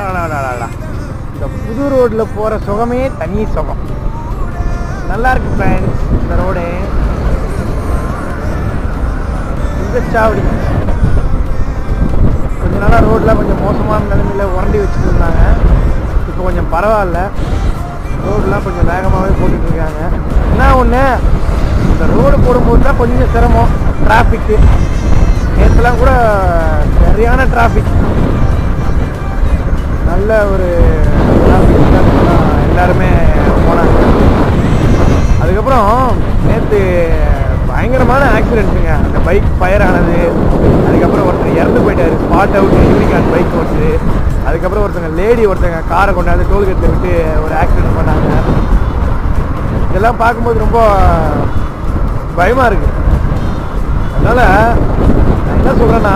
அடாடாடாடா, இந்த புது ரோட்டில் போகிற சுகமே தனி சுகம். நல்லா இருக்கு ஃப்ரெண்ட்ஸ். இந்த ரோடு சாவடி கொஞ்ச நாளாக ரோடெலாம் கொஞ்சம் மோசமான நிலைமையில் உரண்டி வச்சுட்டு இருந்தாங்க. இப்போ கொஞ்சம் பரவாயில்ல, ரோடெலாம் கொஞ்சம் வேகமாகவே போட்டுட்ருக்காங்க. என்ன ஒன்று, இந்த ரோடு போடும்போது தான் கொஞ்சம் சிரமம், டிராஃபிக்கு. நேற்றுலாம் கூட சரியான டிராஃபிக், நல்ல ஒரு டிராஃபிக் எல்லாருமே போனாங்க. அதுக்கப்புறம் நேற்று பயங்கரமான ஆக்சிடென்ட்டுங்க. அந்த பைக் ஃபயர் ஆனது, அதுக்கப்புறம் ஒருத்தர் இறந்து போயிட்டார் ஸ்பாட் அவுட், யூனிகார்ன் பைக் ஓட்டு. அதுக்கப்புறம் ஒருத்தங்க காரை கொண்டாந்து டோல்கேட்டில் விட்டு ஒரு ஆக்சிடென்ட் பண்ணாங்க. இதெல்லாம் பார்க்கும்போது ரொம்ப பயமாக இருக்குது. அதனால் நான் என்ன சொல்கிறேன்னா,